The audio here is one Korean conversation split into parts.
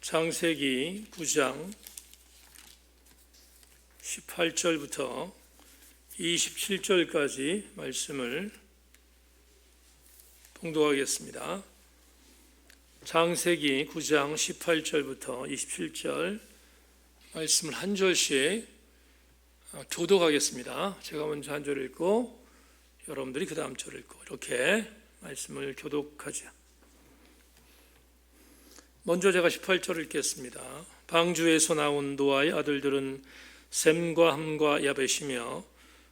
창세기 9장 18절부터 27절까지 말씀을 봉독하겠습니다. 창세기 9장 18절부터 27절 말씀을 한 절씩 교독하겠습니다. 제가 먼저 한 절 읽고 여러분들이 그 다음 절을 읽고 이렇게 말씀을 교독하죠. 먼저 제가 18절을 읽겠습니다. 방주에서 나온 노아의 아들들은 셈과 함과 야벳이며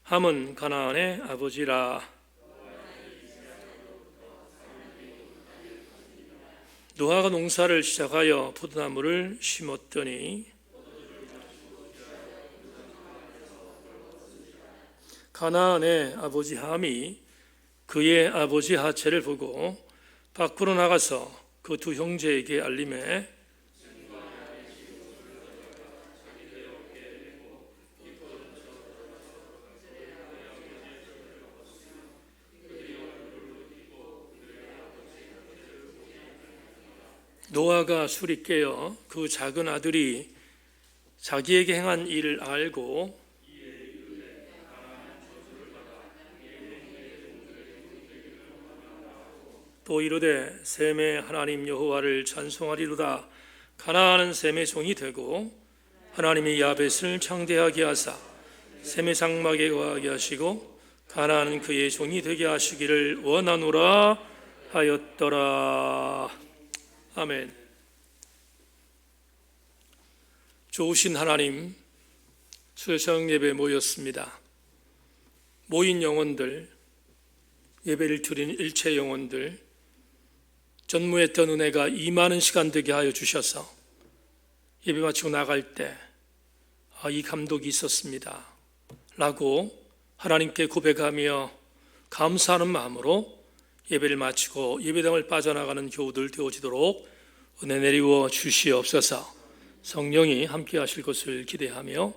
함은 가나안의 아버지라. 노아가 농사를 시작하여 포도나무를 심었더니 가나안의 아버지 함이 그의 아버지 하체를 보고 밖으로 나가서 그 두 형제에게 알림해 노아가 술이 깨어 그 작은 아들이 자기에게 행한 일을 알고 또 이르되 셈의 하나님 여호와를 찬송하리로다. 가나안은 셈의 종이 되고 하나님이 야벳을 창대하게 하사 셈의 장막에 거하게 하시고 가나안은 그의 종이 되게 하시기를 원하노라 하였더라. 아멘. 좋으신 하나님, 수요저녁 예배에 모였습니다. 모인 영혼들, 예배를 드리는 일체 영혼들, 전무했던 은혜가 임하는 시간 되게 하여 주셔서 예배 마치고 나갈 때 이 감독이 있었습니다 라고 하나님께 고백하며 감사하는 마음으로 예배를 마치고 예배당을 빠져나가는 교우들 되어지도록 은혜 내리워 주시옵소서. 성령이 함께 하실 것을 기대하며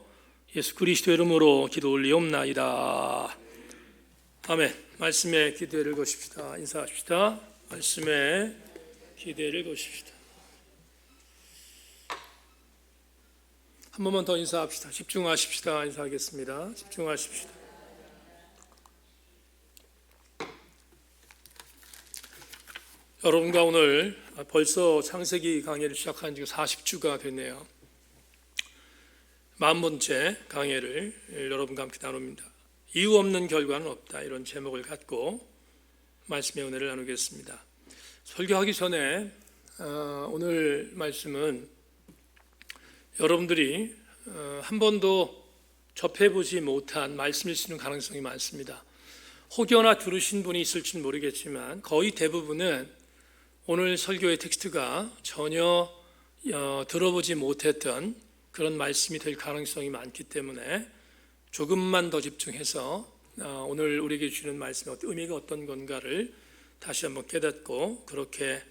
예수 그리스도 이름으로 기도 올리옵나이다. 아멘. 말씀에 기대를 거십시다. 인사합시다. 말씀에 기대를 거십시다. 한 번만 더 인사합시다. 집중하십시다. 인사하겠습니다. 집중하십시다. 여러분과 오늘 벌써 창세기 강의를 시작한 지 40주가 됐네요. 40번째 강의를 여러분과 함께 나눕니다. 이유 없는 결과는 없다, 이런 제목을 갖고 말씀의 은혜를 나누겠습니다. 설교하기 전에 오늘 말씀은 여러분들이 한 번도 접해보지 못한 말씀일 수 있는 가능성이 많습니다. 혹여나 들으신 분이 있을지는 모르겠지만 거의 대부분은 오늘 설교의 텍스트가 전혀 들어보지 못했던 그런 말씀이 될 가능성이 많기 때문에 조금만 더 집중해서 오늘 우리에게 주시는 말씀의 의미가 어떤 건가를 다시 한번 깨닫고 그렇게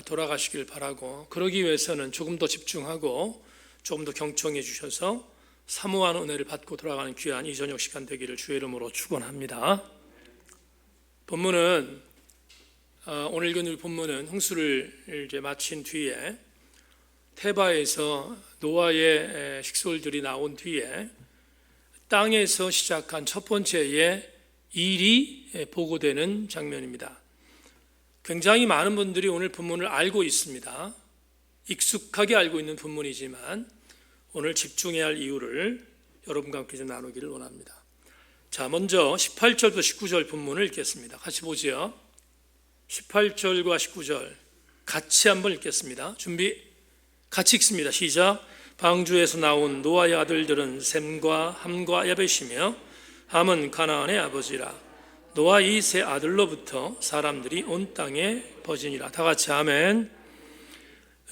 돌아가시길 바라고, 그러기 위해서는 조금 더 집중하고 조금 더 경청해 주셔서 사모한 은혜를 받고 돌아가는 귀한 이 저녁 시간 되기를 주의 이름으로 축원합니다. 본문은 오늘 읽은 본문은 홍수를 이제 마친 뒤에 테바에서 노아의 식솔들이 나온 뒤에 땅에서 시작한 첫 번째의 일이 보고되는 장면입니다. 굉장히 많은 분들이 오늘 본문을 알고 있습니다. 익숙하게 알고 있는 본문이지만 오늘 집중해야 할 이유를 여러분과 함께 좀 나누기를 원합니다. 자, 먼저 18절부터 19절 본문을 읽겠습니다. 같이 보죠. 18절과 19절 같이 한번 읽겠습니다. 준비, 같이 읽습니다. 시작. 방주에서 나온 노아의 아들들은 셈과 함과 야벳이며 함은 가나안의 아버지라. 노아 이 세 아들로부터 사람들이 온 땅에 퍼지니라. 다 같이 아멘.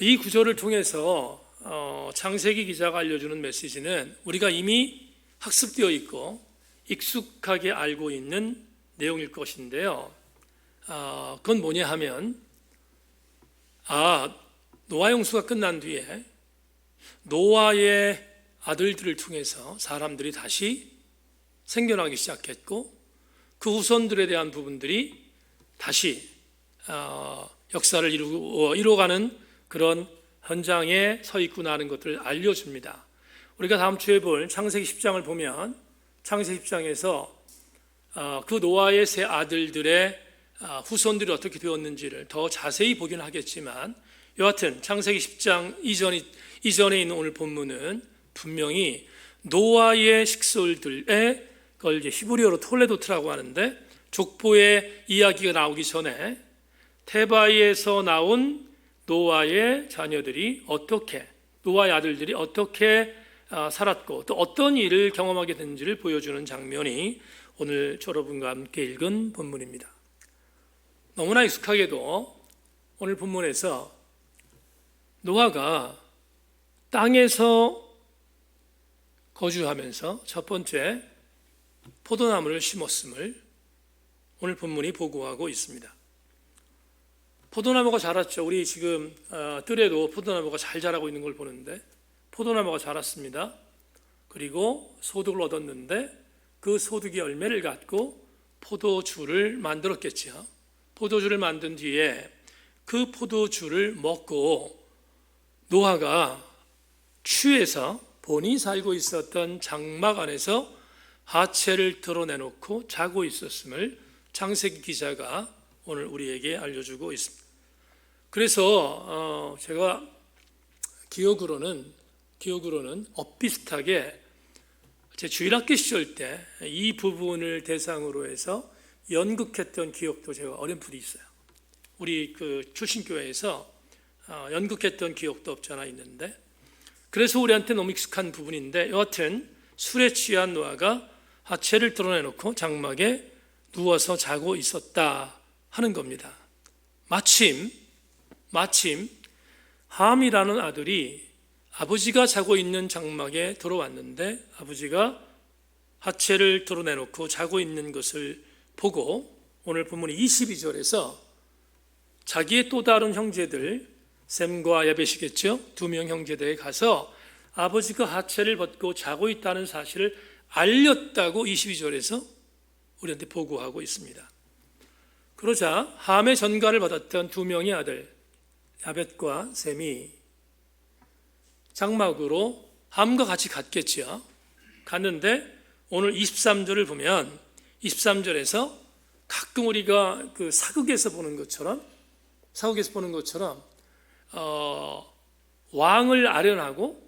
이 구절을 통해서 창세기 기자가 알려주는 메시지는 우리가 이미 학습되어 있고 익숙하게 알고 있는 내용일 것인데요. 그건 뭐냐 하면 노아 홍수가 끝난 뒤에 노아의 아들들을 통해서 사람들이 다시 생겨나기 시작했고 그 후손들에 대한 부분들이 다시 역사를 이루어가는 그런 현장에 서 있구나 하는 것들을 알려줍니다. 우리가 다음 주에 볼 창세기 10장을 보면 창세기 10장에서 그 노아의 세 아들들의 후손들이 어떻게 되었는지를 더 자세히 보긴 하겠지만, 여하튼 창세기 10장 이전에 있는 오늘 본문은 분명히 노아의 식솔들의, 그걸 이제 히브리어로 톨레도트라고 하는데, 족보의 이야기가 나오기 전에 테바이에서 나온 노아의 자녀들이 어떻게, 노아의 아들들이 어떻게 살았고 또 어떤 일을 경험하게 됐는지를 보여주는 장면이 오늘 여러분과 함께 읽은 본문입니다. 너무나 익숙하게도 오늘 본문에서 노아가 땅에서 거주하면서 첫 번째 포도나무를 심었음을 오늘 본문이 보고하고 있습니다. 포도나무가 자랐죠. 우리 지금 뜰에도 포도나무가 잘 자라고 있는 걸 보는데, 포도나무가 자랐습니다. 그리고 소득을 얻었는데 그 소득이 열매를 갖고 포도주를 만들었겠죠. 포도주를 만든 뒤에 그 포도주를 먹고 노아가 취해서 본인이 살고 있었던 장막 안에서 하체를 드러내놓고 자고 있었음을 창세기 기자가 오늘 우리에게 알려주고 있습니다. 그래서 제가 기억으로는 엇비슷하게 제 주일학교 시절 때 이 부분을 대상으로 해서 연극했던 기억도 제가 어렴풋이 있어요. 우리 그 출신교회에서 연극했던 기억도 없지 않아 있는데, 그래서 우리한테 너무 익숙한 부분인데, 여하튼 술에 취한 노아가 하체를 드러내놓고 장막에 누워서 자고 있었다 하는 겁니다. 마침 함이라는 아들이 아버지가 자고 있는 장막에 들어왔는데, 아버지가 하체를 드러내놓고 자고 있는 것을 보고 오늘 본문 22절에서 자기의 또 다른 형제들, 셈과 야벳이겠죠, 두 명 형제들에 가서 아버지가 하체를 벗고 자고 있다는 사실을 알렸다고 22절에서 우리한테 보고하고 있습니다. 그러자 함의 전가를 받았던 두 명의 아들 야벳과 셈이 장막으로 함과 같이 갔겠죠. 갔는데 오늘 23절을 보면 23절에서 가끔 우리가 그 사극에서 보는 것처럼 왕을 아련하고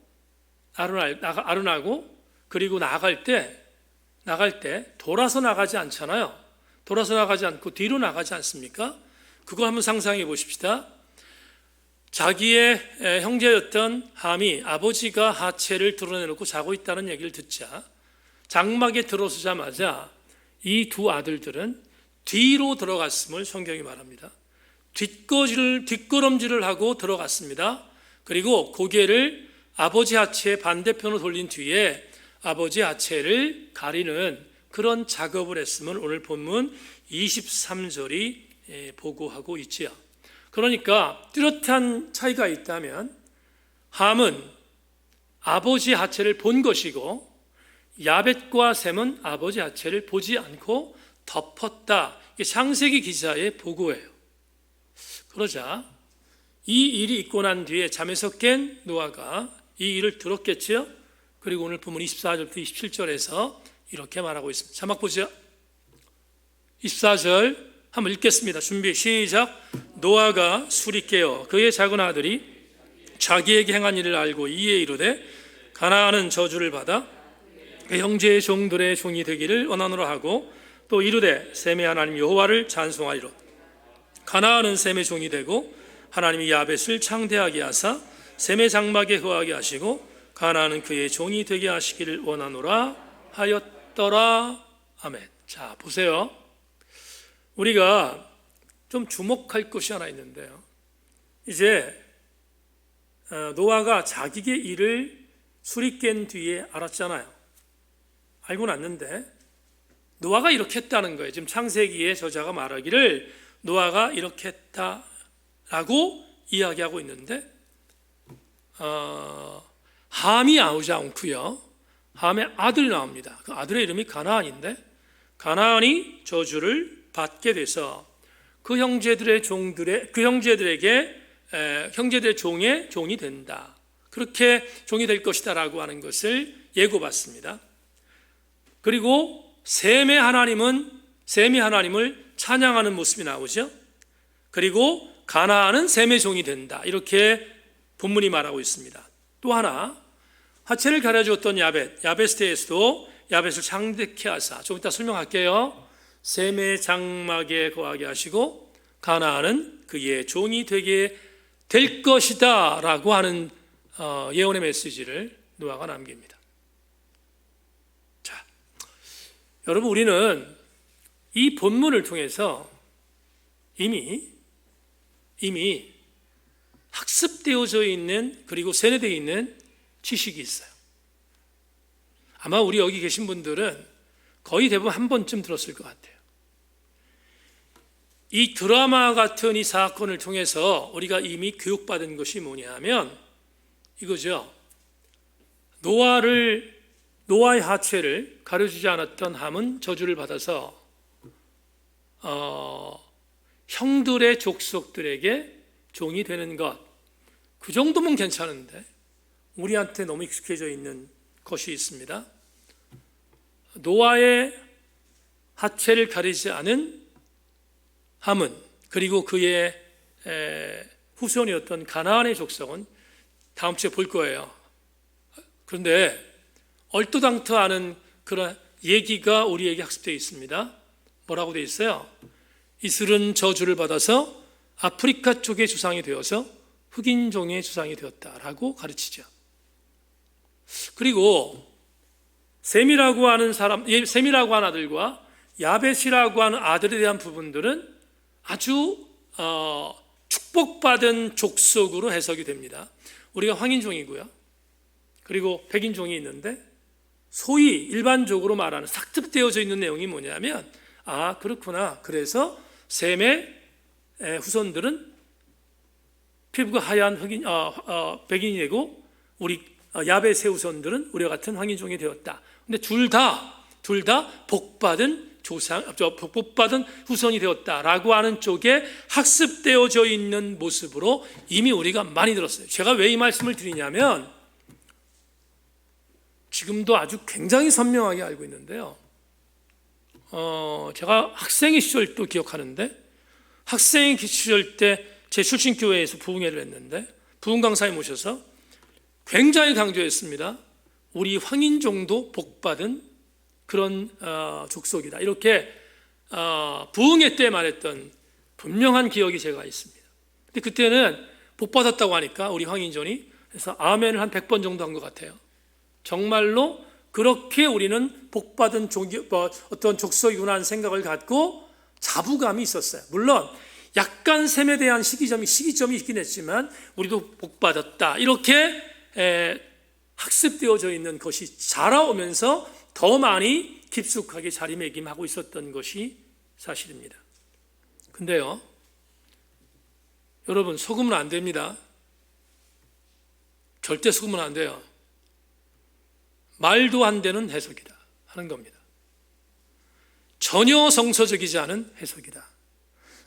그리고 나갈 때 돌아서 나가지 않잖아요. 돌아서 나가지 않고 뒤로 나가지 않습니까? 그거 한번 상상해 보십시다. 자기의 형제였던 함이 아버지가 하체를 드러내놓고 자고 있다는 얘기를 듣자 장막에 들어서자마자 이 두 아들들은 뒤로 들어갔음을 성경이 말합니다. 뒷걸음질을 하고 들어갔습니다. 그리고 고개를 아버지 하체의 반대편으로 돌린 뒤에 아버지 하체를 가리는 그런 작업을 했음을 오늘 본문 23절이 보고하고 있지요. 그러니까 뚜렷한 차이가 있다면 함은 아버지 하체를 본 것이고 야벳과 셈은 아버지 하체를 보지 않고 덮었다. 이게 창세기 기자의 보고예요. 그러자 이 일이 있고 난 뒤에 잠에서 깬 노아가 이 일을 들었겠지요. 그리고 오늘 본문 24절부터 27절에서 이렇게 말하고 있습니다. 자막 보죠. 24절 한번 읽겠습니다. 준비 시작. 노아가 술이 깨어 그의 작은 아들이 자기에게 행한 일을 알고 이에 이르되 가나안은 저주를 받아 그 형제의 종들의 종이 되기를 원하노라 하고 또 이르되 셈의 하나님 여호와를 찬송하리로. 가나안은 셈의 종이 되고 하나님이 야벳을 창대하게 하사 셈의 장막에 거하게 하시고 가나안은 그의 종이 되게 하시기를 원하노라 하였더라. 아멘. 자, 보세요. 우리가 좀 주목할 것이 하나 있는데요. 이제 노아가 자기의 일을 술이 깬 뒤에 알았잖아요. 알고 났는데 노아가 이렇게 했다는 거예요. 지금 창세기의 저자가 말하기를 노아가 이렇게 했다라고 이야기하고 있는데 함이 나오지 않고요. 함의 아들이 나옵니다. 그 아들의 이름이 가나안인데 가나안이 저주를 받게 돼서 그 형제들에게 형제들의 종이 된다. 그렇게 종이 될 것이다 라고 하는 것을 예고받습니다. 그리고 셈의 하나님을 찬양하는 모습이 나오죠. 그리고 가나안은 셈의 종이 된다. 이렇게 본문이 말하고 있습니다. 또 하나, 화채를 가려주었던 야벳 때에서도 야벳을 창대케 하사, 좀 이따 설명할게요. 셈의 장막에 거하게 하시고 가나안은 그의 종이 되게 될 것이다 라고 하는 예언의 메시지를 노아가 남깁니다. 자, 여러분, 우리는 이 본문을 통해서 이미 학습되어져 있는, 그리고 세뇌되어 있는 지식이 있어요. 아마 우리 여기 계신 분들은 거의 대부분 한 번쯤 들었을 것 같아요. 이 드라마 같은 이 사건을 통해서 우리가 이미 교육받은 것이 뭐냐 하면 이거죠. 노아의 하체를 가려주지 않았던 함은 저주를 받아서 형들의 족속들에게 종이 되는 것, 그 정도면 괜찮은데 우리한테 너무 익숙해져 있는 것이 있습니다. 노아의 하체를 가리지 않은 함은, 그리고 그의 후손이었던 가나안의 족속은 다음 주에 볼 거예요. 그런데 얼토당토하는 그런 얘기가 우리에게 학습되어 있습니다. 뭐라고 되어 있어요? 이슬은 저주를 받아서 아프리카 쪽의 주상이 되어서 흑인종의 주상이 되었다라고 가르치죠. 그리고 셈이라고 하는 아들과 야벳이라고 하는 아들에 대한 부분들은 아주 축복받은 족속으로 해석이 됩니다. 우리가 황인종이고요. 그리고 백인종이 있는데 소위 일반적으로 말하는 삭습되어져 있는 내용이 뭐냐면, 아, 그렇구나. 그래서 셈의 후손들은 피부가 하얀 백인이 되고 우리 야벳의 후손들은 우리와 같은 황인종이 되었다. 근데 둘 다 복받은 후손이 되었다라고 하는 쪽에 학습되어져 있는 모습으로 이미 우리가 많이 들었어요. 제가 왜 이 말씀을 드리냐면 지금도 아주 굉장히 선명하게 알고 있는데요. 제가 학생의 시절도 기억하는데, 학생 시절 때 제 출신 교회에서 부흥회를 했는데 부흥 강사에 모셔서 굉장히 강조했습니다. 우리 황인종도 복받은 그런 족속이다. 이렇게 부흥회 때 말했던 분명한 기억이 제가 있습니다. 근데 그때는 복받았다고 하니까 우리 황인종이, 그래서 아멘을 한 100번 정도 한 것 같아요. 정말로 그렇게 우리는 복받은 어떤 족속이구나 하는 생각을 갖고 자부감이 있었어요. 물론 약간 셈에 대한 시기점이 있긴 했지만 우리도 복받았다. 이렇게 학습되어져 있는 것이 자라오면서 더 많이 깊숙하게 자리매김하고 있었던 것이 사실입니다. 근데요, 여러분, 속으면 안 됩니다. 절대 속으면 안 돼요. 말도 안 되는 해석이다 하는 겁니다. 전혀 성서적이지 않은 해석이다.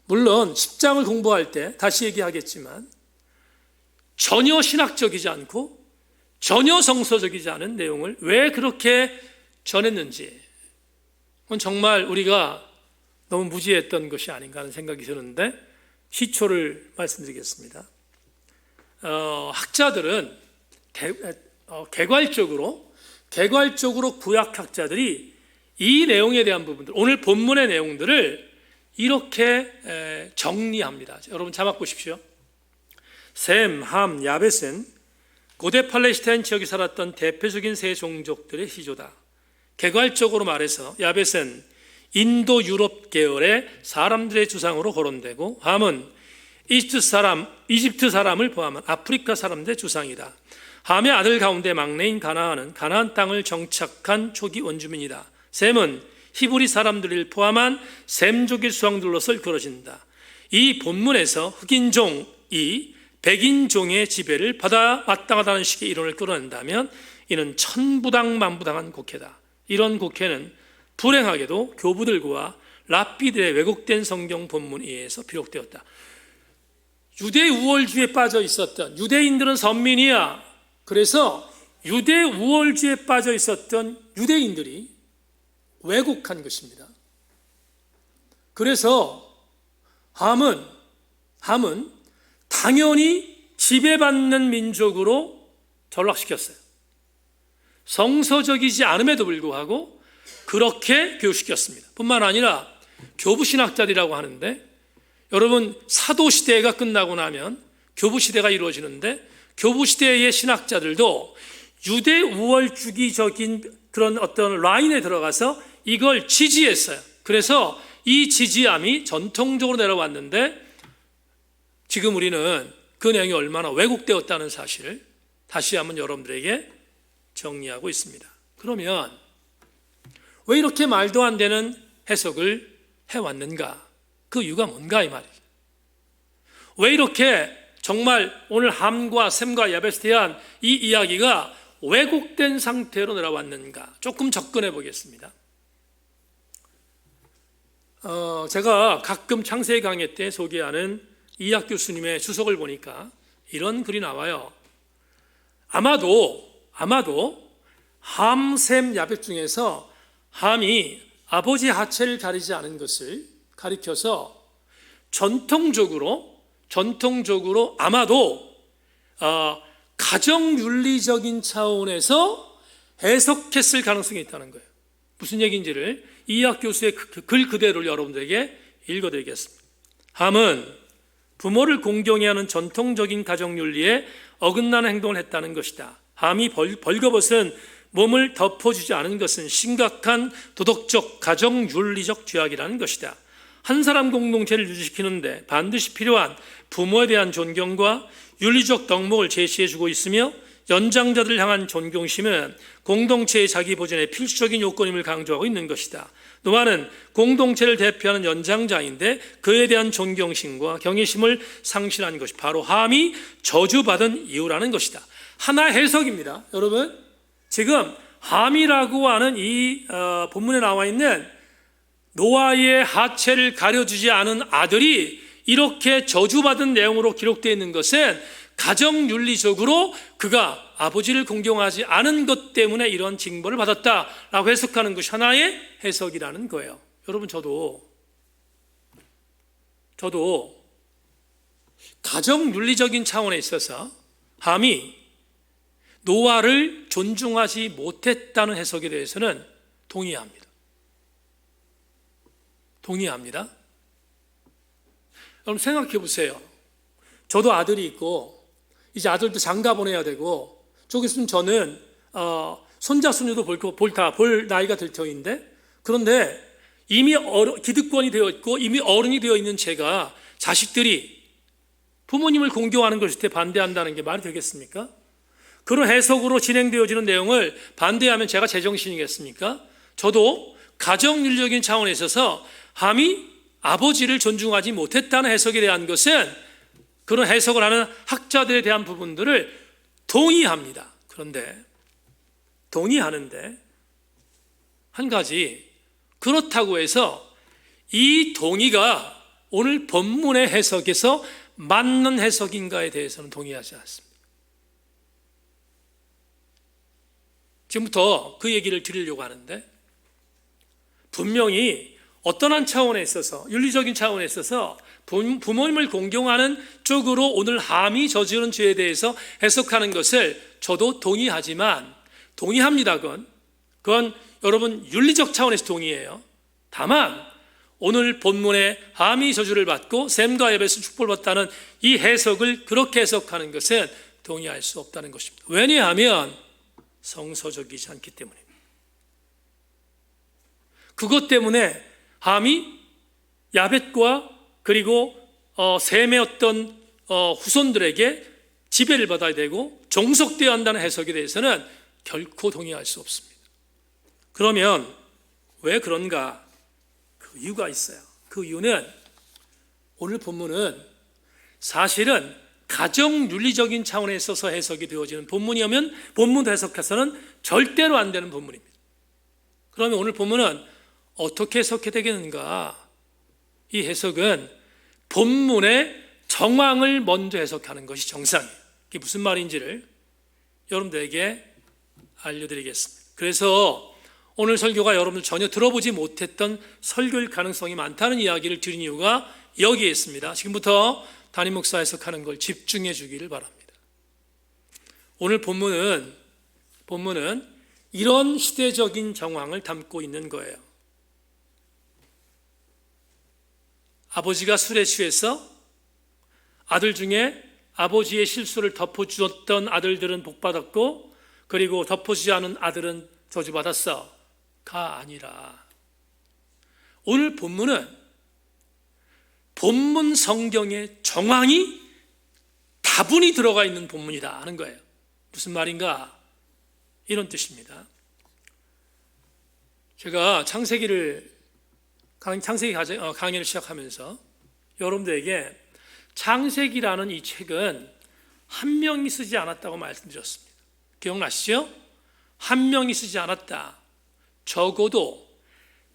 물론 10장을 공부할 때 다시 얘기하겠지만 전혀 신학적이지 않고 전혀 성서적이지 않은 내용을 왜 그렇게 전했는지, 그건 정말 우리가 너무 무지했던 것이 아닌가 하는 생각이 드는데 시초를 말씀드리겠습니다. 학자들은 개괄적으로 구약학자들이 이 내용에 대한 부분들, 오늘 본문의 내용들을 이렇게 정리합니다. 여러분 자막 보십시오. 셈, 함, 야벳은 고대 팔레스타인 지역에 살았던 대표적인 세 종족들의 시조다. 개괄적으로 말해서 야벳은 인도 유럽 계열의 사람들의 주상으로 거론되고, 함은 이집트 사람을 포함한 아프리카 사람들의 주상이다. 함의 아들 가운데 막내인 가나안은 가나안 땅을 정착한 초기 원주민이다. 셈은 히브리 사람들을 포함한 셈족의 수상들로서 일컬어진다. 이 본문에서 흑인종이 백인종의 지배를 받아 마땅하다는 식의 이론을 끌어낸다면 이는 천부당만부당한 곡해다. 이런 곡해는 불행하게도 교부들과 랍비들의 왜곡된 성경 본문에 의해서 비록되었다. 유대 우월주의에 빠져 있었던, 유대인들은 선민이야, 그래서 유대 우월주의에 빠져 있었던 유대인들이 왜곡한 것입니다. 그래서 함은 당연히 지배받는 민족으로 전락시켰어요. 성서적이지 않음에도 불구하고 그렇게 교육시켰습니다. 뿐만 아니라 교부신학자들이라고 하는데, 여러분 사도시대가 끝나고 나면 교부시대가 이루어지는데, 교부시대의 신학자들도 유대 우월주의적인 그런 어떤 라인에 들어가서 이걸 지지했어요. 그래서 이 지지함이 전통적으로 내려왔는데, 지금 우리는 그 내용이 얼마나 왜곡되었다는 사실을 다시 한번 여러분들에게 정리하고 있습니다. 그러면 왜 이렇게 말도 안 되는 해석을 해왔는가? 그 이유가 뭔가 이 말이죠. 왜 이렇게 정말 오늘 함과 셈과 야벳에 대한 이 이야기가 왜곡된 상태로 내려왔는가? 조금 접근해 보겠습니다. 제가 가끔 창세기 강의 때 소개하는 이학 교수님의 주석을 보니까 이런 글이 나와요. 아마도 함, 셈, 야벳 중에서 함이 아버지 하체를 가리지 않은 것을 가리켜서 전통적으로 아마도 가정윤리적인 차원에서 해석했을 가능성이 있다는 거예요. 무슨 얘기인지를 이학 교수의 글 그대로를 여러분들에게 읽어드리겠습니다. 함은 부모를 공경해야 하는 전통적인 가정윤리에 어긋나는 행동을 했다는 것이다. 함이 벌거벗은 몸을 덮어주지 않은 것은 심각한 도덕적 가정윤리적 죄악이라는 것이다. 한 사람 공동체를 유지시키는데 반드시 필요한 부모에 대한 존경과 윤리적 덕목을 제시해주고 있으며, 연장자들을 향한 존경심은 공동체의 자기 보존의 필수적인 요건임을 강조하고 있는 것이다. 노아는 공동체를 대표하는 연장자인데 그에 대한 존경심과 경외심을 상실한 것이 바로 함이 저주받은 이유라는 것이다. 하나의 해석입니다. 여러분, 지금 함이라고 하는 이 본문에 나와 있는 노아의 하체를 가려주지 않은 아들이 이렇게 저주받은 내용으로 기록되어 있는 것은 가정윤리적으로 그가 아버지를 공경하지 않은 것 때문에 이런 징벌을 받았다라고 해석하는 것이 하나의 해석이라는 거예요. 여러분, 저도 가정윤리적인 차원에 있어서 함이 노아를 존중하지 못했다는 해석에 대해서는 동의합니다. 여러분, 생각해 보세요. 저도 아들이 있고 이제 아들도 장가 보내야 되고, 좀 있으면 저는 손자 손녀도 볼 나이가 될 터인데, 그런데 이미 기득권이 되어 있고 이미 어른이 되어 있는 제가 자식들이 부모님을 공경하는 것일 때 반대한다는 게 말이 되겠습니까? 그런 해석으로 진행되어지는 내용을 반대하면 제가 제정신이겠습니까? 저도 가정윤리적인 차원에 있어서 함이 아버지를 존중하지 못했다는 해석에 대한 것은, 그런 해석을 하는 학자들에 대한 부분들을 동의합니다. 그런데 동의하는데 한 가지, 그렇다고 해서 이 동의가 오늘 본문의 해석에서 맞는 해석인가에 대해서는 동의하지 않습니다. 지금부터 그 얘기를 드리려고 하는데, 분명히 어떤 한 차원에 있어서, 윤리적인 차원에 있어서 부모님을 공경하는 쪽으로 오늘 함이 저지른 죄에 대해서 해석하는 것을 저도 동의합니다. 그건 여러분 윤리적 차원에서 동의해요. 다만 오늘 본문에 함이 저주를 받고 셈과 야벳을 축복을 받다는 이 해석을 그렇게 해석하는 것은 동의할 수 없다는 것입니다. 왜냐하면 성서적이지 않기 때문입니다. 그것 때문에 함이 야벳과 그리고 셈의 어떤 후손들에게 지배를 받아야 되고 종속되어야 한다는 해석에 대해서는 결코 동의할 수 없습니다. 그러면 왜 그런가? 그 이유가 있어요. 그 이유는 오늘 본문은 사실은 가정윤리적인 차원에 있어서 해석이 되어지는 본문이면 본문 해석해서는 절대로 안 되는 본문입니다. 그러면 오늘 본문은 어떻게 해석해야 되겠는가? 이 해석은 본문의 정황을 먼저 해석하는 것이 정상이에요. 이게 무슨 말인지를 여러분들에게 알려드리겠습니다. 그래서 오늘 설교가 여러분들 전혀 들어보지 못했던 설교일 가능성이 많다는 이야기를 드린 이유가 여기에 있습니다. 지금부터 담임 목사 해석하는 걸 집중해 주기를 바랍니다. 오늘 본문은 이런 시대적인 정황을 담고 있는 거예요. 아버지가 술에 취해서 아들 중에 아버지의 실수를 덮어주었던 아들들은 복받았고, 그리고 덮어주지 않은 아들은 저주받았어가 아니라, 오늘 본문은 본문 성경의 정황이 다분히 들어가 있는 본문이다 하는 거예요. 무슨 말인가? 이런 뜻입니다. 제가 창세기 강의를 시작하면서 여러분들에게 창세기라는 이 책은 한 명이 쓰지 않았다고 말씀드렸습니다. 기억나시죠? 한 명이 쓰지 않았다. 적어도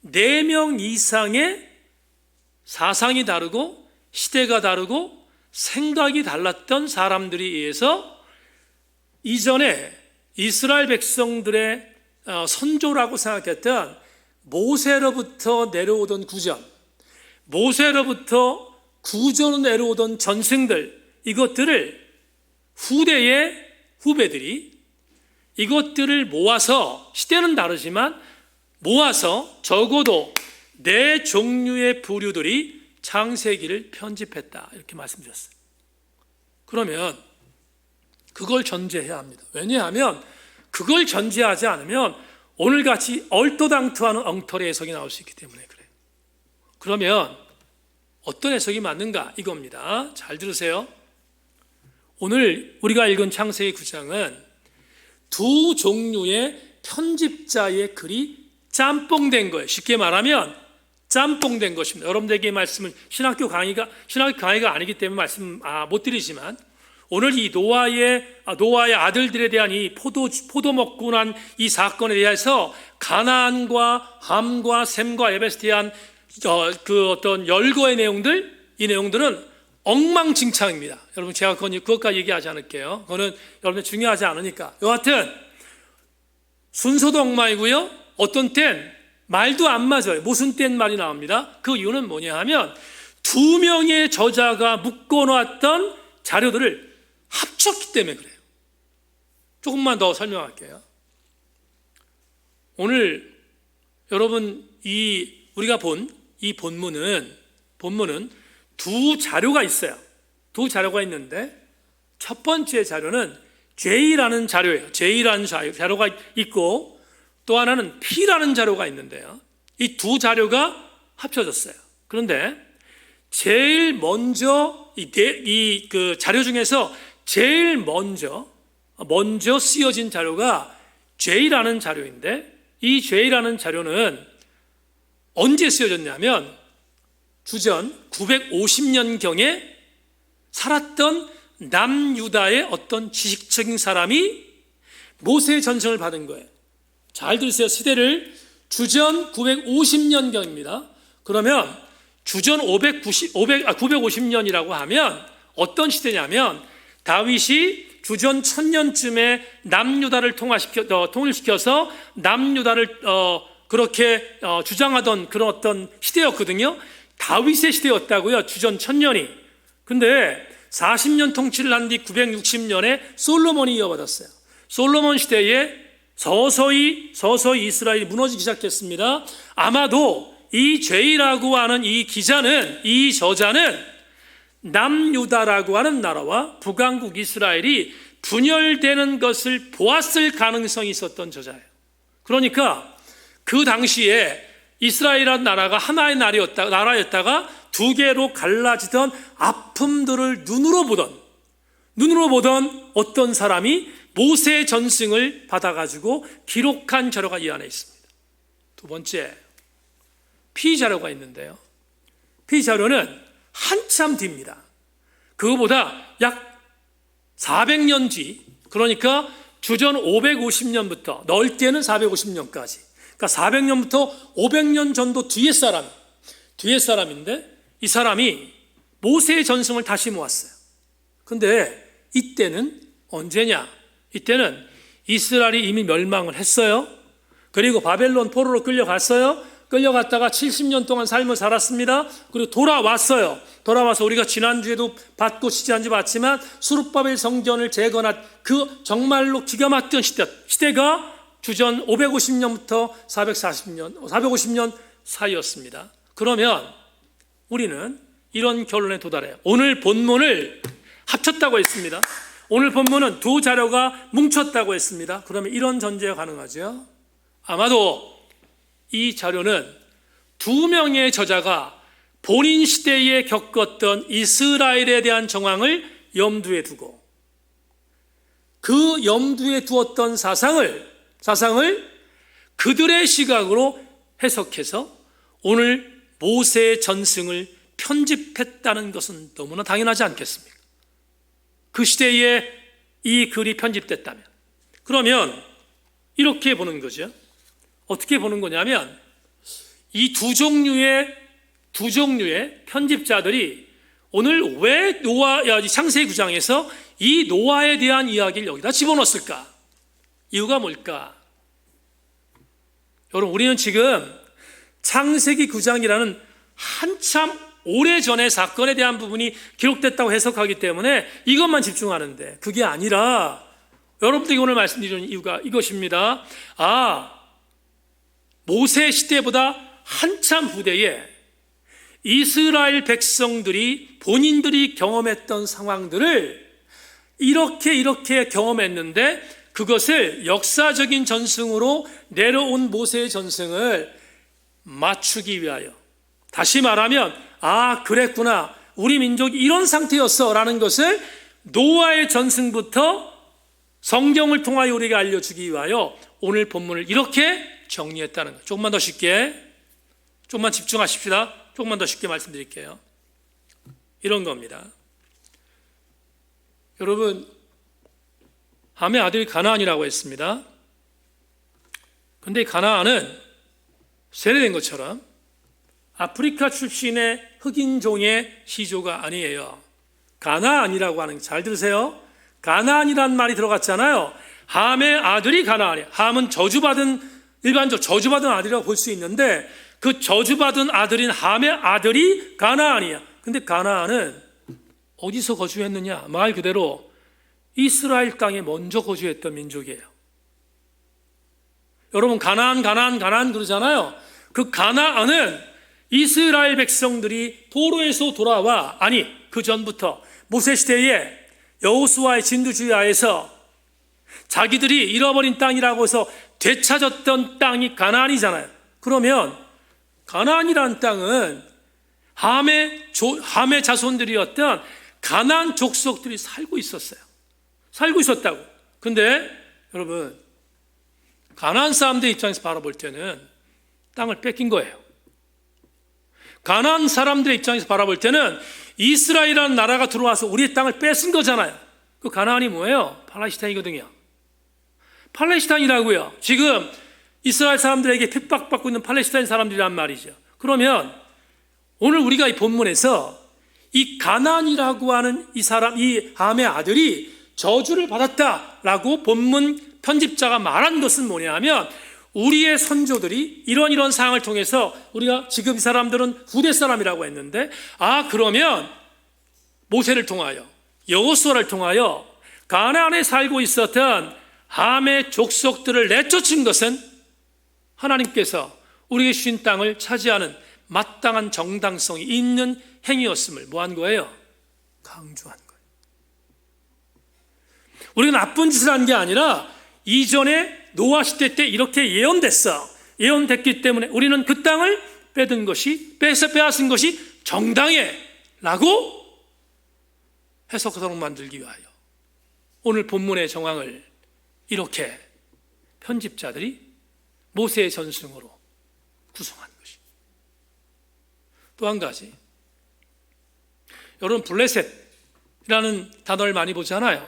4명 이상의 사상이 다르고 시대가 다르고 생각이 달랐던 사람들에 의해서 이전에 이스라엘 백성들의 선조라고 생각했던 모세로부터 내려오던 구전, 모세로부터 구조로 내려오던 전승들, 이것들을 후대의 후배들이 이것들을 모아서, 시대는 다르지만 모아서 적어도 4 종류의 부류들이 창세기를 편집했다, 이렇게 말씀드렸어요. 그러면 그걸 전제해야 합니다. 왜냐하면 그걸 전제하지 않으면 오늘같이 얼토당토하는 엉터리 해석이 나올 수 있기 때문에 그래요. 그러면 어떤 해석이 맞는가? 이겁니다. 잘 들으세요. 오늘 우리가 읽은 창세기 9장은 2 종류의 편집자의 글이 짬뽕된 거예요. 쉽게 말하면 짬뽕된 것입니다. 여러분들에게 말씀을 신학교 강의가 아니기 때문에 말씀 못 드리지만, 오늘 이 노아의 아들들에 대한 이 포도 먹고 난 이 사건에 대해서 가나안과 함과 셈과 에벳에 대한 그 어떤 열거의 내용들, 이 내용들은 엉망진창입니다. 여러분, 제가 그것까지 얘기하지 않을게요. 그거는 여러분들 중요하지 않으니까. 여하튼 순서도 엉망이고요, 어떤 땐 말도 안 맞아요. 무슨 땐 말이 나옵니다. 그 이유는 뭐냐 하면 2명의 저자가 묶어놓았던 자료들을 합쳤기 때문에 그래요. 조금만 더 설명할게요. 오늘 여러분 우리가 본 이 본문은 2 자료가 있어요. 2 자료가 있는데, 첫 번째 자료는 J라는 자료예요. J라는 자료가 있고, 또 하나는 P라는 자료가 있는데요, 이 2 자료가 합쳐졌어요. 그런데 제일 먼저 그 자료 중에서 제일 먼저 쓰여진 자료가 J라는 자료인데, 이 J라는 자료는 언제 쓰여졌냐면 주전 950년경에 살았던 남유다의 어떤 지식적인 사람이 모세의 전승을 받은 거예요. 잘 들으세요. 시대를 주전 950년경입니다. 그러면 주전 950년이라고 하면 어떤 시대냐면, 다윗이 주전 1000년쯤에 남유다를 통일시켜서 남유다를 그렇게 주장하던 그런 어떤 시대였거든요. 다윗의 시대였다고요, 주전 1000년이. 근데 40년 통치를 한 뒤 960년에 솔로몬이 이어받았어요. 솔로몬 시대에 서서히 이스라엘이 무너지기 시작했습니다. 아마도 이 J라고 하는 이 저자는 남유다라고 하는 나라와 북왕국 이스라엘이 분열되는 것을 보았을 가능성이 있었던 저자예요. 그러니까 그 당시에 이스라엘이라는 나라가 하나의 나라였다가 2개로 갈라지던 아픔들을 눈으로 보던 어떤 사람이 모세의 전승을 받아가지고 기록한 자료가 이 안에 있습니다. 2 번째, P 자료가 있는데요, P 자료는 한참 뒤입니다. 그거보다 약 400년 뒤, 그러니까 주전 550년부터 넓게는 450년까지, 그러니까 400년부터 500년 정도 뒤의 사람인데, 이 사람이 모세의 전승을 다시 모았어요. 근데 이때는 언제냐? 이때는 이스라엘이 이미 멸망을 했어요. 그리고 바벨론 포로로 끌려갔어요. 끌려갔다가 70년 동안 삶을 살았습니다. 그리고 돌아왔어요. 돌아와서 우리가 지난주에도 받고 지난주 봤지만 수룹바벨 성전을 재건한 그 정말로 기가 막힌 시대가 주전 550년부터 450년 사이였습니다. 그러면 우리는 이런 결론에 도달해요. 오늘 본문을 합쳤다고 했습니다. 오늘 본문은 두 자료가 뭉쳤다고 했습니다. 그러면 이런 전제가 가능하죠. 아마도 이 자료는 두 명의 저자가 본인 시대에 겪었던 이스라엘에 대한 정황을 염두에 두고 그 염두에 두었던 사상을 그들의 시각으로 해석해서 오늘 모세의 전승을 편집했다는 것은 너무나 당연하지 않겠습니까? 그 시대에 이 글이 편집됐다면. 그러면 이렇게 보는 거죠. 어떻게 보는 거냐면 이 두 종류의 편집자들이 오늘 왜 창세기 9장에서 이 노아에 대한 이야기를 여기다 집어넣었을까? 이유가 뭘까? 여러분, 우리는 지금 창세기 9장이라는 한참 오래전의 사건에 대한 부분이 기록됐다고 해석하기 때문에 이것만 집중하는데, 그게 아니라 여러분들이 오늘 말씀드리는 이유가 이것입니다. 모세 시대보다 한참 후대에 이스라엘 백성들이 본인들이 경험했던 상황들을 이렇게 경험했는데 그것을 역사적인 전승으로 내려온 모세의 전승을 맞추기 위하여, 다시 말하면 그랬구나, 우리 민족이 이런 상태였어 라는 것을 노아의 전승부터 성경을 통하여 우리에게 알려주기 위하여 오늘 본문을 이렇게 정리했다는 거예요. 조금만 더 쉽게, 조금만 집중하십시다. 조금만 더 쉽게 말씀드릴게요. 이런 겁니다. 여러분, 함의 아들이 가나안이라고 했습니다. 근데 가나안은 세례된 것처럼 아프리카 출신의 흑인종의 시조가 아니에요. 가나안이라고 하는, 잘 들으세요. 가나안이란 말이 들어갔잖아요. 함의 아들이 가나안이에요. 함은 일반적으로 저주받은 아들이라고 볼 수 있는데 그 저주받은 아들인 함의 아들이 가나안이야. 근데 가나안은 어디서 거주했느냐? 말 그대로 이스라엘 땅에 먼저 거주했던 민족이에요. 여러분, 가나안 그러잖아요. 그 가나안은 이스라엘 백성들이 포로에서 돌아와, 그 전부터 모세 시대에 여호수아의 진두지휘하에서 자기들이 잃어버린 땅이라고 해서 되찾았던 땅이 가나안이잖아요. 그러면 가나안이라는 땅은 함의 자손들이었던 가나안 족속들이 살고 있었다고. 근데 여러분, 가나안 사람들 입장에서 바라볼 때는 땅을 뺏긴 거예요. 가나안 사람들의 입장에서 바라볼 때는 이스라엘이라는 나라가 들어와서 우리의 땅을 뺏은 거잖아요. 그 가나안이 뭐예요? 팔레스타인이거든요. 팔레스타인이라고요. 지금 이스라엘 사람들에게 핍박받고 있는 팔레스타인 사람들이란 말이죠. 그러면 오늘 우리가 이 본문에서 이 가나안이라고 하는 이 함의 아들이 저주를 받았다라고 본문 편집자가 말한 것은 뭐냐면, 우리의 선조들이 이런 상황을 통해서 우리가 지금 이 사람들은 후대 사람이라고 했는데, 그러면 모세를 통하여, 여호수아를 통하여 가나안에 살고 있었던 함의 족속들을 내쫓은 것은 하나님께서 우리에게 주신 땅을 차지하는 마땅한 정당성이 있는 행위였음을 뭐한 거예요? 강조한 거예요. 우리가 나쁜 짓을 한 게 아니라 이전에 노아 시대 때 이렇게 예언됐기 때문에 우리는 그 땅을 빼앗은 것이 정당해 라고 해석하도록 만들기 위하여 오늘 본문의 정황을 이렇게 편집자들이 모세의 전승으로 구성한 것이. 또 한 가지, 여러분, 블레셋이라는 단어를 많이 보잖아요.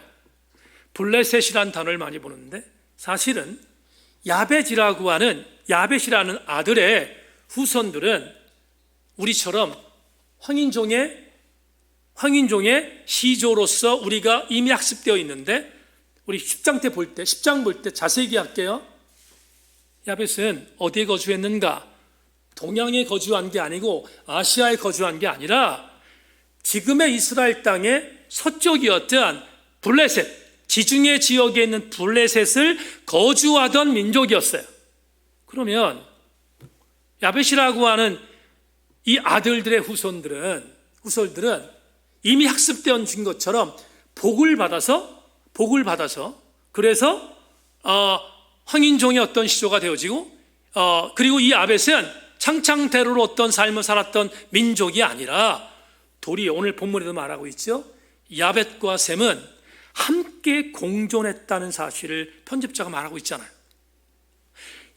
블레셋이라는 단어를 많이 보는데 사실은 야벳이라는 아들의 후손들은 우리처럼 황인종의 황인종의 시조로서 우리가 이미 학습되어 있는데, 우리 10장 볼 때 자세히 할게요. 야벳은 어디에 거주했는가? 동양에 거주한 게 아니고 아시아에 거주한 게 아니라 지금의 이스라엘 땅의 서쪽이었던 블레셋, 지중해 지역에 있는 블레셋을 거주하던 민족이었어요. 그러면 야벳이라고 하는 이 아들들의 후손들은 이미 학습되어진 것처럼 복을 받아서 그래서 황인종의 어떤 시조가 되어지고, 그리고 이 야벳은 창창대로로 어떤 삶을 살았던 민족이 아니라 도리어 오늘 본문에도 말하고 있죠. 야벳과 셈은 함께 공존했다는 사실을 편집자가 말하고 있잖아요.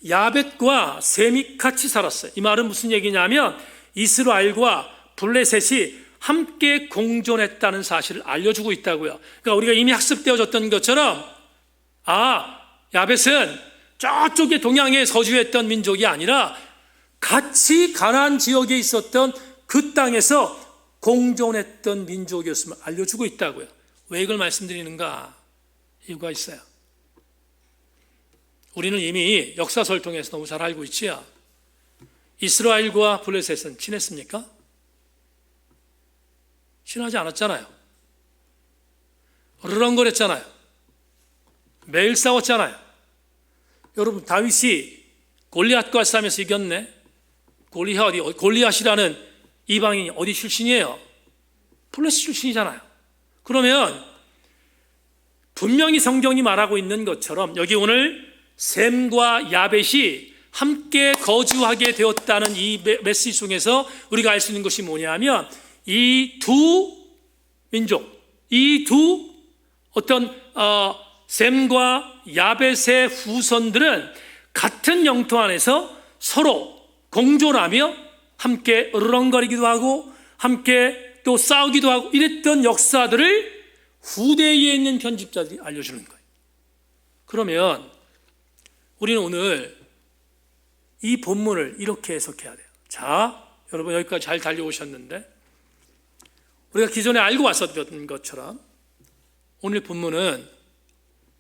야벳과 셈이 같이 살았어요. 이 말은 무슨 얘기냐면 이스라엘과 블레셋이 함께 공존했다는 사실을 알려주고 있다고요. 그러니까 우리가 이미 학습되어졌던 것처럼 야벳은 저쪽에 동양에 거주했던 민족이 아니라 같이 가나안 지역에 있었던 그 땅에서 공존했던 민족이었음을 알려주고 있다고요. 왜 이걸 말씀드리는가? 이유가 있어요. 우리는 이미 역사서를 통해서 너무 잘 알고 있지요. 이스라엘과 블레셋은 친했습니까? 친하지 않았잖아요. 으르렁거렸잖아요. 매일 싸웠잖아요. 여러분, 다윗이 골리앗과 싸움에서 이겼네. 골리앗이라는 이방인이 어디 출신이에요? 블레셋 출신이잖아요. 그러면 분명히 성경이 말하고 있는 것처럼 여기 오늘 셈과 야벳이 함께 거주하게 되었다는 이 메시지 중에서 우리가 알 수 있는 것이 뭐냐면 이 두 민족, 이 두 셈과 야벳의 후손들은 같은 영토 안에서 서로 공존하며 함께 으르렁거리기도 하고 함께 또 싸우기도 하고 이랬던 역사들을 후대에 있는 편집자들이 알려주는 거예요. 그러면 우리는 오늘 이 본문을 이렇게 해석해야 돼요. 자, 여러분 여기까지 잘 달려오셨는데 우리가 기존에 알고 왔었던 것처럼 오늘 본문은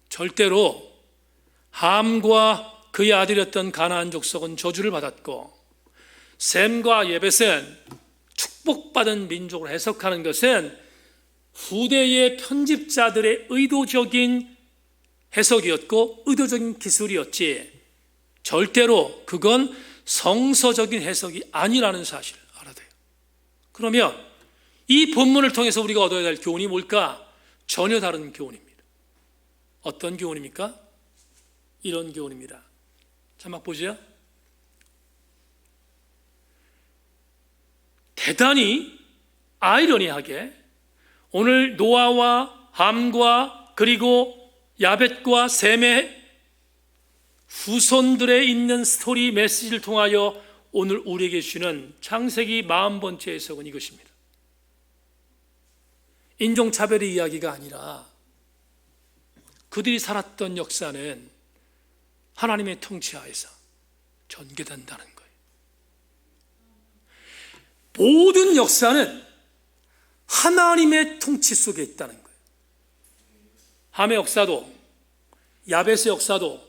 절대로 함과 그의 아들이었던 가나안 족속은 저주를 받았고 셈과 야벳은 축복받은 민족으로 해석하는 것은 후대의 편집자들의 의도적인 해석이었고 의도적인 기술이었지 절대로 그건 성서적인 해석이 아니라는 사실을 알아야 돼요. 그러면 이 본문을 통해서 우리가 얻어야 할 교훈이 뭘까? 전혀 다른 교훈입니다. 어떤 교훈입니까? 이런 교훈입니다. 자막 보세요. 대단히 아이러니하게 오늘 노아와 함과 그리고 야벳과 셈의 후손들에 있는 스토리 메시지를 통하여 오늘 우리에게 주는 창세기 40번째 해석은 이것입니다. 인종차별의 이야기가 아니라 그들이 살았던 역사는 하나님의 통치하에서 전개된다는 거예요. 모든 역사는 하나님의 통치 속에 있다는 거예요. 함의 역사도 야벳의 역사도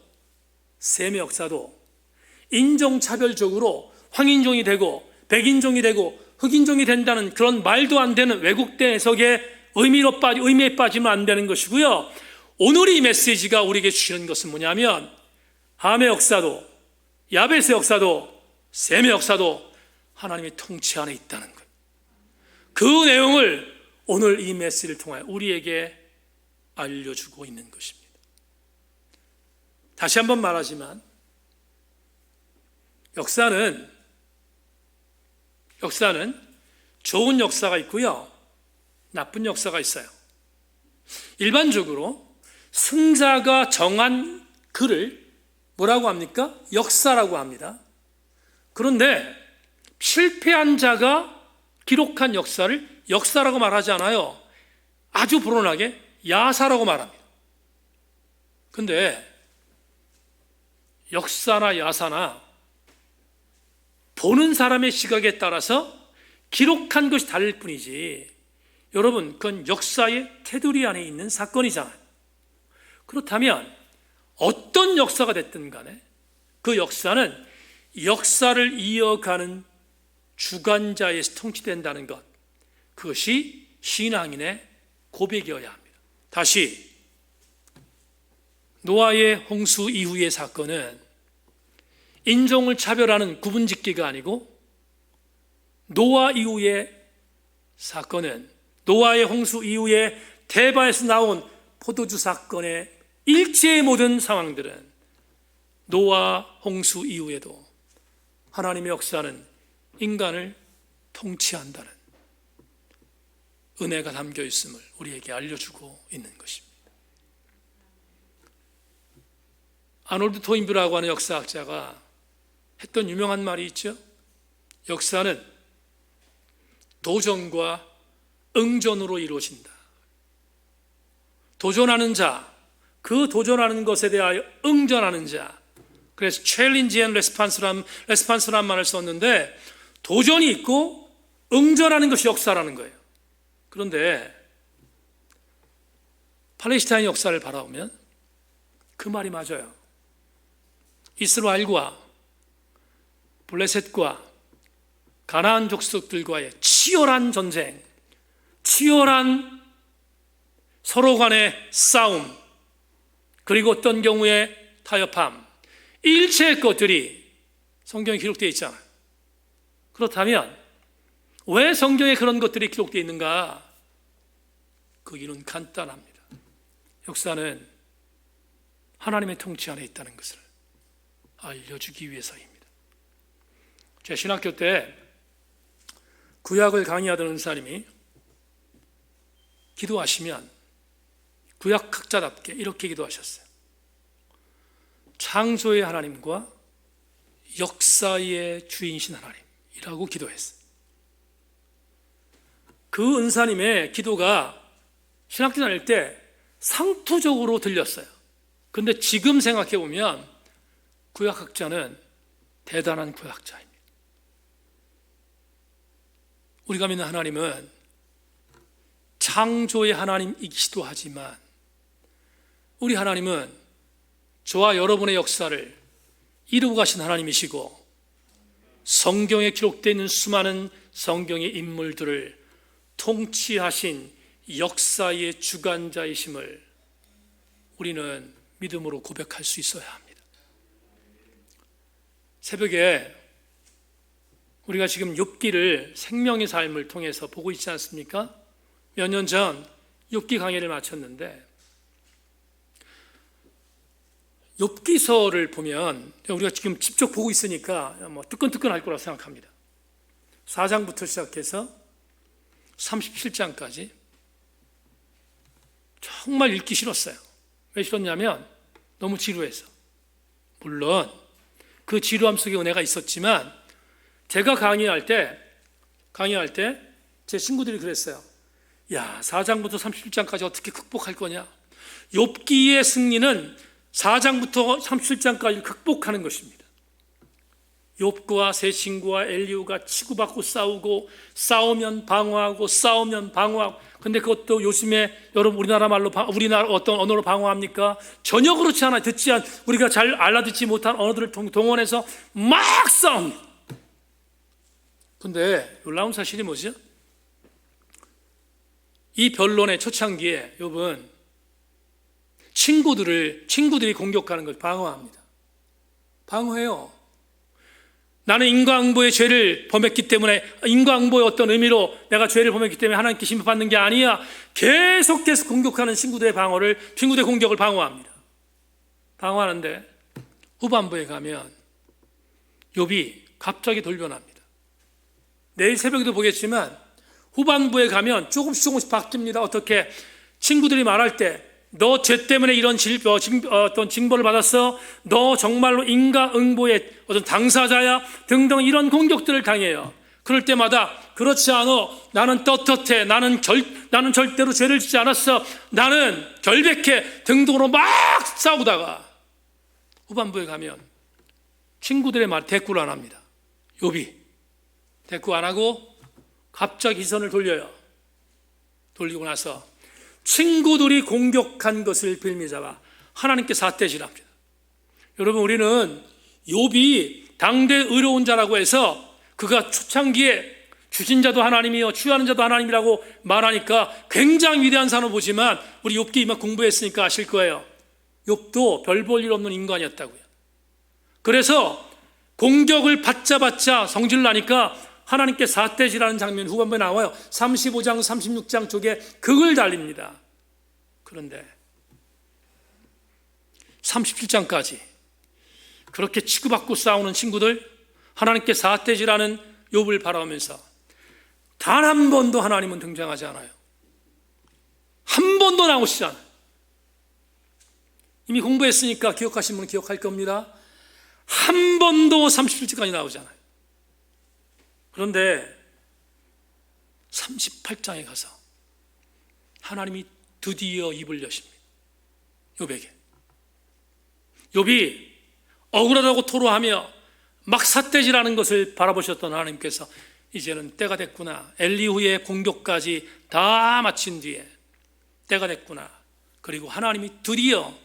셈의 역사도 인종차별적으로 황인종이 되고 백인종이 되고 흑인종이 된다는 그런 말도 안 되는 왜곡된 해석에 의미에 빠지면 안 되는 것이고요. 오늘 이 메시지가 우리에게 주시는 것은 뭐냐면 함의 역사도 야벳의 역사도 셈의 역사도 하나님의 통치 안에 있다는 거예요. 그 내용을 오늘 이 메시지를 통하여 우리에게 알려주고 있는 것입니다. 다시 한번 말하지만 역사는 좋은 역사가 있고요, 나쁜 역사가 있어요. 일반적으로 승자가 정한 글을 뭐라고 합니까? 역사라고 합니다. 그런데 실패한 자가 기록한 역사를 역사라고 말하지 않아요. 아주 불온하게 야사라고 말합니다. 근데 역사나 야사나 보는 사람의 시각에 따라서 기록한 것이 다를 뿐이지 여러분, 그건 역사의 테두리 안에 있는 사건이잖아요. 그렇다면 어떤 역사가 됐든 간에 그 역사는 역사를 이어가는 주관자에서 통치된다는 것, 그것이 신앙인의 고백이어야 합니다. 다시, 노아의 홍수 이후의 사건은 인종을 차별하는 구분짓기가 아니고, 노아 이후의 사건은 노아의 홍수 이후에 대바에서 나온 포도주 사건의 일체의 모든 상황들은 노아 홍수 이후에도 하나님의 역사는 인간을 통치한다는 은혜가 담겨 있음을 우리에게 알려주고 있는 것입니다. 아놀드 토인비라고 하는 역사학자가 했던 유명한 말이 있죠. 역사는 도전과 응전으로 이루어진다. 도전하는 자, 그 도전하는 것에 대하여 응전하는 자, 그래서 challenge and response란 말을 썼는데, 도전이 있고 응전하는 것이 역사라는 거예요. 그런데 팔레스타인 역사를 바라보면 그 말이 맞아요. 이스라엘과 블레셋과 가나안 족속들과의 치열한 전쟁, 치열한 서로 간의 싸움, 그리고 어떤 경우에 타협함, 일체의 것들이 성경에 기록되어 있잖아요. 그렇다면 왜 성경에 그런 것들이 기록되어 있는가? 그 이유는 간단합니다. 역사는 하나님의 통치 안에 있다는 것을 알려주기 위해서입니다. 제 신학교 때 구약을 강의하던 은사님이 기도하시면 구약학자답게 이렇게 기도하셨어요. 창조의 하나님과 역사의 주인이신 하나님이라고 기도했어요. 그 은사님의 기도가 신학교 다닐 때 상투적으로 들렸어요. 그런데 지금 생각해 보면 구약학자는 대단한 구약학자입니다. 우리가 믿는 하나님은 창조의 하나님이기도 하지만 우리 하나님은 저와 여러분의 역사를 이루고 가신 하나님이시고, 성경에 기록되어 있는 수많은 성경의 인물들을 통치하신 역사의 주관자이심을 우리는 믿음으로 고백할 수 있어야 합니다. 새벽에 우리가 지금 욥기를 생명의 삶을 통해서 보고 있지 않습니까? 몇 년 전 욥기 강의를 마쳤는데, 욥기서를 보면 우리가 지금 직접 보고 있으니까 뜨끈뜨끈할 거라고 생각합니다. 4장부터 시작해서 37장까지 정말 읽기 싫었어요. 왜 싫었냐면 너무 지루해서. 물론 그 지루함 속에 은혜가 있었지만, 제가 강의할 때 제 친구들이 그랬어요. 야, 4장부터 37장까지 어떻게 극복할 거냐? 욥기의 승리는 4장부터 37장까지 극복하는 것입니다. 욥과 세 친구와 엘리후가 치고받고 싸우고, 싸우면 방어하고, 싸우면 방어하고. 근데 그것도 요즘에 여러분 우리나라 어떤 언어로 방어합니까? 전혀 그렇지 않아요. 우리가 잘 알아듣지 못한 언어들을 동원해서 막 싸웁니다. 근데 놀라운 사실이 뭐죠? 이 변론의 초창기에 욥은 친구들이 공격하는 걸 방어합니다. 방어해요. 나는 인과응보의 죄를 범했기 때문에, 인과응보의 어떤 의미로 내가 죄를 범했기 때문에 하나님께 심판받는 게 아니야. 계속해서 공격하는 친구들의 공격을 방어합니다. 방어하는데 후반부에 가면 욥이 갑자기 돌변합니다. 내일 새벽에도 보겠지만 후반부에 가면 조금씩 바뀝니다. 어떻게? 친구들이 말할 때, 너 죄 때문에 이런 어떤 징벌을 받았어? 너 정말로 인과응보의 어떤 당사자야? 등등 이런 공격들을 당해요. 그럴 때마다 그렇지 않아. 나는 떳떳해. 나는 절대로 죄를 짓지 않았어. 나는 결백해. 등등으로 막 싸우다가 후반부에 가면 친구들의 말 대꾸를 안 합니다. 욥이 대꾸 안 하고 갑자기 시선을 돌려요. 돌리고 나서 친구들이 공격한 것을 빌미잡아 하나님께 삿대질합니다. 여러분, 우리는 욥이 당대 의로운 자라고 해서 그가 초창기에 주신 자도 하나님이요 취하는 자도 하나님이라고 말하니까 굉장히 위대한 사람을 보지만 우리 욥기 이만 공부했으니까 아실 거예요. 욥도 별 볼 일 없는 인간이었다고요. 그래서 공격을 받자 성질 나니까 하나님께 삿대질하는 장면 후반부에 나와요. 35장 36장 쪽에 그걸 달립니다. 그런데 37장까지 그렇게 치고받고 싸우는 친구들, 하나님께 삿대질하는 욥을 바라보면서 단 한 번도 하나님은 등장하지 않아요. 한 번도 나오시지 않아요. 이미 공부했으니까 기억하신 분은 기억할 겁니다. 한 번도 37장까지 나오지 않아요. 그런데 38장에 가서 하나님이 드디어 입을 여십니다. 욥에게. 욥이 억울하다고 토로하며 막 삿대질하는 것을 바라보셨던 하나님께서 이제는 때가 됐구나, 엘리후의 공격까지 다 마친 뒤에 때가 됐구나, 그리고 하나님이 드디어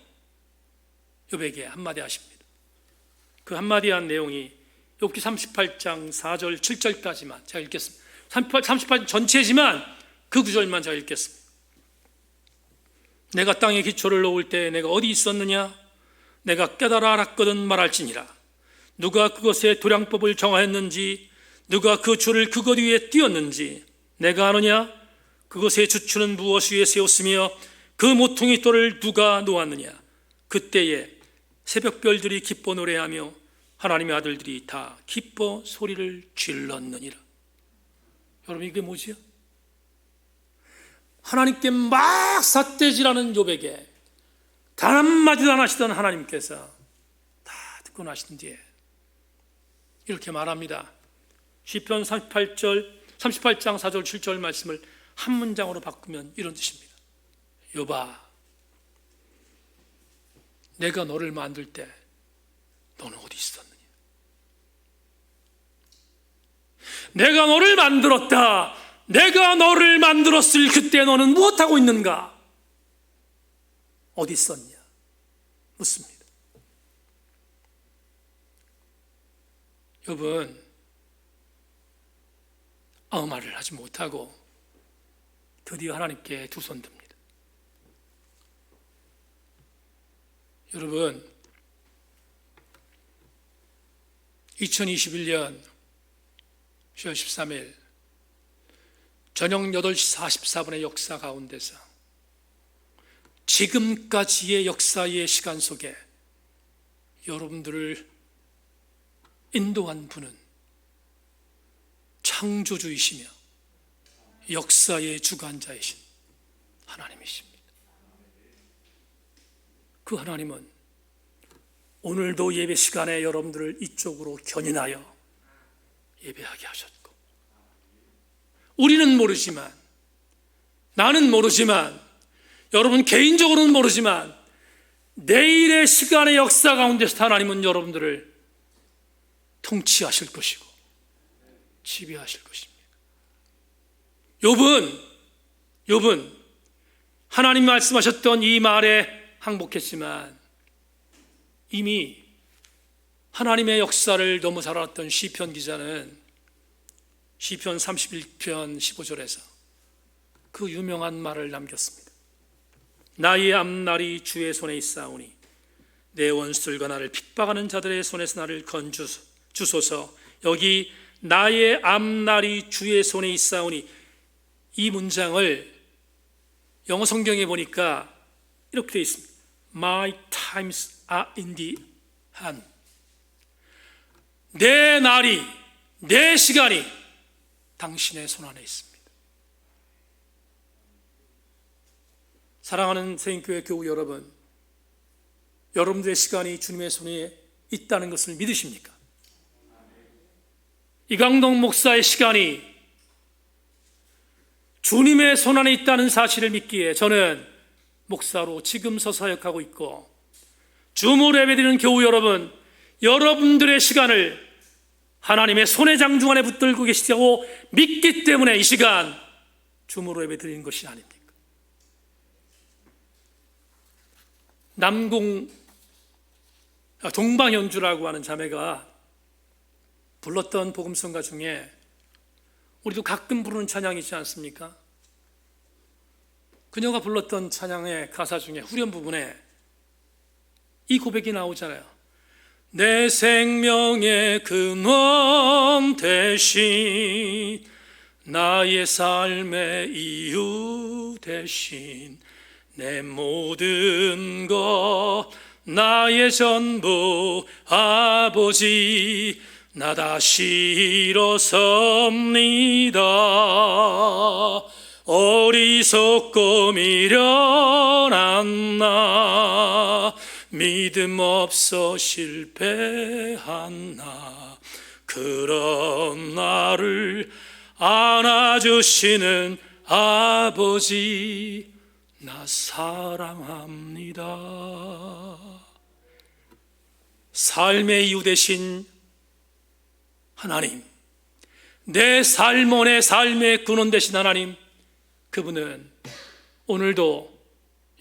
욥에게 한마디 하십니다. 그 한마디 한 내용이 욥기 38장 4절 7절까지만 제가 읽겠습니다. 38장 전체지만 그 구절만 제가 읽겠습니다. 내가 땅에 기초를 놓을 때 내가 어디 있었느냐? 내가 깨달아 알았거든 말할지니라. 누가 그것의 도량법을 정하였는지, 누가 그 줄을 그것 위에 띄었는지 내가 아느냐? 그것의 주추는 무엇 위에 세웠으며 그 모퉁이 돌을 누가 놓았느냐? 그때에 새벽별들이 기뻐 노래하며 하나님의 아들들이 다 기뻐 소리를 질렀느니라. 여러분, 이게 뭐지요? 하나님께 막 삿대질하는 욥에게 단 한마디도 안 하시던 하나님께서 다 듣고 나신 뒤에 이렇게 말합니다. 시편 38장 4절 7절 말씀을 한 문장으로 바꾸면 이런 뜻입니다. 욥아, 내가 너를 만들 때 너는 어디 있었느냐? 내가 너를 만들었다. 내가 너를 만들었을 그때 너는 무엇하고 있는가? 어디 있었냐? 묻습니다. 욥은 아무 말을 하지 못하고 드디어 하나님께 두 손 듭니다. 여러분, 2021년 10월 13일 저녁 8시 44분의 역사 가운데서 지금까지의 역사의 시간 속에 여러분들을 인도한 분은 창조주이시며 역사의 주관자이신 하나님이십니다. 그 하나님은 오늘도 예배 시간에 여러분들을 이쪽으로 견인하여 예배하게 하셨고, 우리는 모르지만, 나는 모르지만, 여러분 개인적으로는 모르지만 내일의 시간의 역사 가운데서 하나님은 여러분들을 통치하실 것이고 지배하실 것입니다. 욥은 하나님 말씀하셨던 이 말에 항복했지만 이미 하나님의 역사를 너무 잘 알았던 시편 기자는 시편 31편 15절에서 그 유명한 말을 남겼습니다. 나의 앞날이 주의 손에 있사오니 내 원수들과 나를 핍박하는 자들의 손에서 나를 건주소서. 여기 나의 앞날이 주의 손에 있사오니, 이 문장을 영어 성경에 보니까 이렇게 되어 있습니다. My times are in the hand. 내 날이, 내 시간이 당신의 손 안에 있습니다. 사랑하는 세인교회 교우 여러분, 여러분들의 시간이 주님의 손에 있다는 것을 믿으십니까? 이강동 목사의 시간이 주님의 손 안에 있다는 사실을 믿기에 저는 목사로 지금 서사역하고 있고, 주무 예배드리는 교우 여러분, 여러분들의 시간을 하나님의 손의 장중 안에 붙들고 계시다고 믿기 때문에 이 시간 줌으로 예배 드리는 것이 아닙니까? 동방연주라고 하는 자매가 불렀던 복음성가 중에 우리도 가끔 부르는 찬양이 있지 않습니까? 그녀가 불렀던 찬양의 가사 중에 후렴 부분에 이 고백이 나오잖아요. 내 생명의 근원 대신 나의 삶의 이유 대신 내 모든 것 나의 전부 아버지 나 다시 일어섭니다. 어리석고 미련한 나 믿음 없어 실패한 나 그런 나를 안아주시는 아버지 나 사랑합니다. 삶의 이유 되신 하나님, 내 삶원의 삶의 근원 되신 하나님, 그분은 오늘도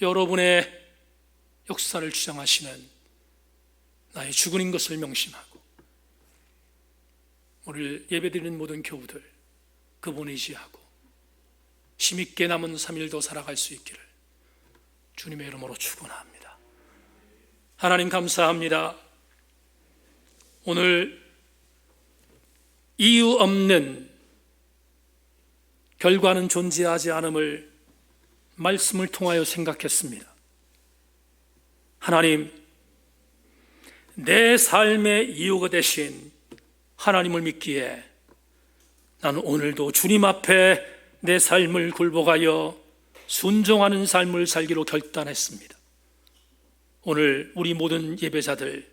여러분의 역사를 주장하시는 나의 주군인 것을 명심하고 오늘 예배드리는 모든 교우들 그분을 의지하고 힘있게 남은 3일도 살아갈 수 있기를 주님의 이름으로 축원합니다. 하나님 감사합니다. 오늘 이유 없는 결과는 존재하지 않음을 말씀을 통하여 생각했습니다. 하나님, 내 삶의 이유가 되신 하나님을 믿기에 나는 오늘도 주님 앞에 내 삶을 굴복하여 순종하는 삶을 살기로 결단했습니다. 오늘 우리 모든 예배자들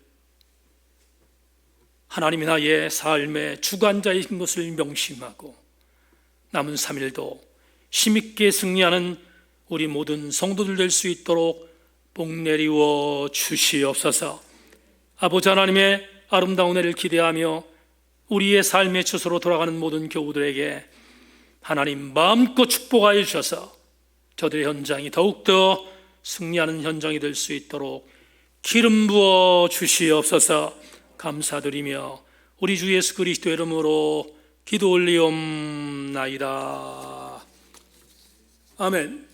하나님이 나의 삶의 주관자이신 것을 명심하고 남은 3일도 힘있게 승리하는 우리 모든 성도들 될 수 있도록 복 내리워 주시옵소서. 아버지 하나님의 아름다운 해를 기대하며 우리의 삶의 처소로 돌아가는 모든 교우들에게 하나님 마음껏 축복하여 주셔서 저들의 현장이 더욱더 승리하는 현장이 될 수 있도록 기름 부어 주시옵소서. 감사드리며 우리 주 예수 그리스도 이름으로 기도 올리옵나이다. 아멘.